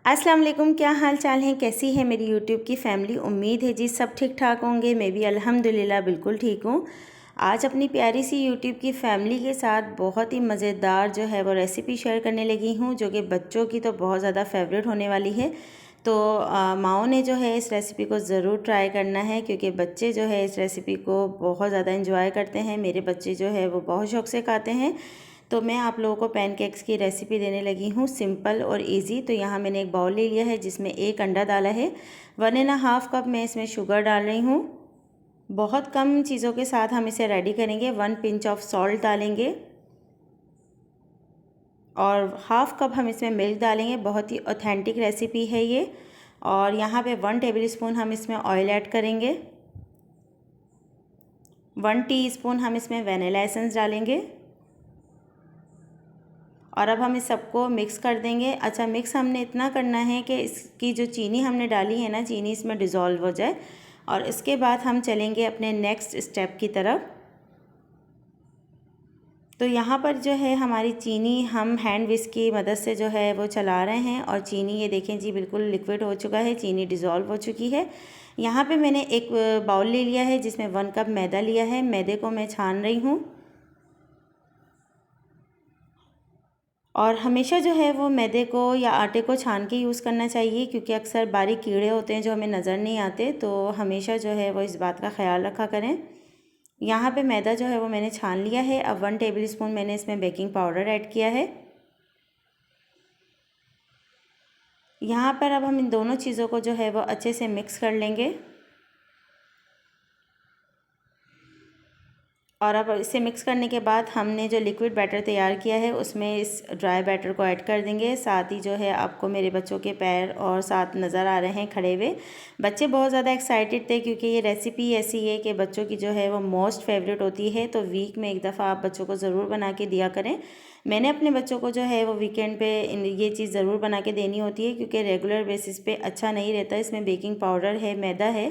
अस्सलाम वालेकुम, क्या हाल चाल है, कैसी है मेरी यूट्यूब की फैमिली। उम्मीद है जी सब ठीक ठाक होंगे। मैं भी अल्हम्दुलिल्लाह बिल्कुल ठीक हूँ। आज अपनी प्यारी सी यूट्यूब की फैमिली के साथ बहुत ही मज़ेदार जो है वो रेसिपी शेयर करने लगी हूँ, जो कि बच्चों की तो बहुत ज़्यादा फेवरेट होने वाली है। तो माओ ने जो है इस रेसिपी को ज़रूर ट्राई करना है, क्योंकि बच्चे जो है इस रेसिपी को बहुत ज़्यादा इंजॉय करते हैं। मेरे बच्चे जो है वो बहुत शौक़ से खाते हैं। तो मैं आप लोगों को पैनकेक्स की रेसिपी देने लगी हूँ, सिंपल और इजी। तो यहाँ मैंने एक बाउल ले लिया है जिसमें 1 अंडा डाला है। 1.5 कप मैं इसमें शुगर डाल रही हूँ। बहुत कम चीज़ों के साथ हम इसे रेडी करेंगे। 1 पिंच ऑफ सॉल्ट डालेंगे और 1/2 कप हम इसमें मिल्क डालेंगे। बहुत ही ऑथेंटिक रेसिपी है ये। और यहाँ पे 1 टेबलस्पून हम इसमें ऑयल ऐड करेंगे। 1 टीस्पून हम इसमें वनीला एसेंस डालेंगे और अब हम इस सबको मिक्स कर देंगे। अच्छा, मिक्स हमने इतना करना है कि इसकी जो चीनी हमने डाली है ना, चीनी इसमें डिज़ोल्व हो जाए। और इसके बाद हम चलेंगे अपने नेक्स्ट स्टेप की तरफ। तो यहाँ पर जो है हमारी चीनी हम हैंड विस्क की मदद से जो है वो चला रहे हैं और चीनी ये देखें जी बिल्कुल लिक्विड हो चुका है, चीनी डिज़ोल्व हो चुकी है। यहाँ पे मैंने एक बाउल ले लिया है जिसमें 1 कप मैदा लिया है। मैदे को मैं छान रही हूँ और हमेशा जो है वो मैदे को या आटे को छान के यूज़ करना चाहिए, क्योंकि अक्सर बारीक कीड़े होते हैं जो हमें नज़र नहीं आते। तो हमेशा जो है वो इस बात का ख्याल रखा करें। यहाँ पे मैदा जो है वो मैंने छान लिया है। अब 1 टेबलस्पून मैंने इसमें बेकिंग पाउडर ऐड किया है। यहाँ पर अब हम इन दोनों चीज़ों को जो है वो अच्छे से मिक्स कर लेंगे और अब इसे मिक्स करने के बाद हमने जो लिक्विड बैटर तैयार किया है उसमें इस ड्राई बैटर को ऐड कर देंगे। साथ ही जो है आपको मेरे बच्चों के पैर और साथ नज़र आ रहे हैं खड़े हुए। बच्चे बहुत ज़्यादा एक्साइटेड थे, क्योंकि ये रेसिपी ऐसी है कि बच्चों की जो है वो मोस्ट फेवरेट होती है। तो वीक में एक दफ़ा आप बच्चों को ज़रूर बना के दिया करें। मैंने अपने बच्चों को जो है वो वीकेंड पे ये चीज़ ज़रूर बना के देनी होती है, क्योंकि रेगुलर बेसिस पे अच्छा नहीं रहता। इसमें बेकिंग पाउडर है, मैदा है,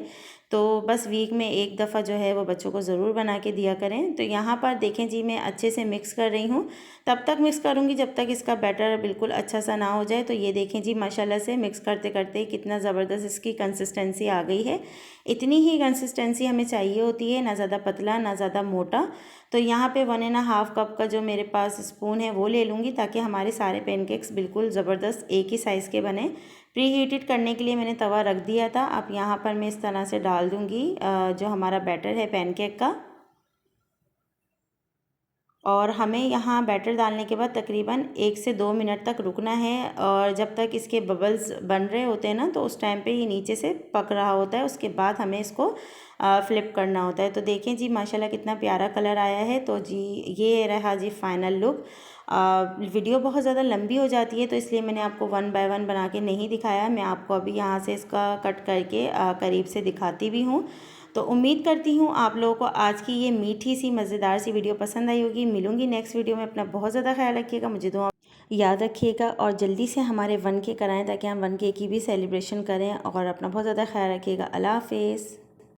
तो बस वीक में एक दफ़ा जो है वो बच्चों को ज़रूर बना के दिया करें। तो यहाँ पर देखें जी मैं अच्छे से मिक्स कर रही हूँ। तब तक मिक्स करूँगी जब तक इसका बैटर बिल्कुल अच्छा सा ना हो जाए। तो ये देखें जी माशाल्लाह से मिक्स करते करते कितना ज़बरदस्त इसकी कंसिस्टेंसी आ गई है। इतनी ही कंसिस्टेंसी हमें चाहिए होती है, ना ज़्यादा पतला ना ज़्यादा मोटा। तो यहाँ पे 1.5 कप का जो मेरे पास स्पून है वो ले लूँगी, ताकि हमारे सारे पैनकेक्स बिल्कुल ज़बरदस्त एक ही साइज़ के बने। प्री हीटेड करने के लिए मैंने तवा रख दिया था। अब यहाँ पर मैं इस तरह से डाल दूँगी जो हमारा बैटर है पैनकेक का। और हमें यहाँ बैटर डालने के बाद तकरीबन 1 से 2 मिनट तक रुकना है। और जब तक इसके बबल्स बन रहे होते हैं ना, तो उस टाइम पे ये नीचे से पक रहा होता है। उसके बाद हमें इसको फ्लिप करना होता है। तो देखें जी माशाल्लाह कितना प्यारा कलर आया है। तो जी ये रहा जी फाइनल लुक। वीडियो बहुत ज़्यादा लंबी हो जाती है, तो इसलिए मैंने आपको 1 बाय 1 बना के नहीं दिखाया। मैं आपको अभी यहाँ से इसका कट करके करीब से दिखाती भी हूँ। तो उम्मीद करती हूँ आप लोगों को आज की ये मीठी सी मज़ेदार सी वीडियो पसंद आई होगी। मिलूंगी नेक्स्ट वीडियो में। अपना बहुत ज़्यादा ख्याल रखिएगा, मुझे दुआ याद रखिएगा और जल्दी से हमारे 1K कराएं, ताकि हम 1K की भी सेलिब्रेशन करें। और अपना बहुत ज़्यादा ख्याल रखिएगा। अल्लाह हाफ़िज़।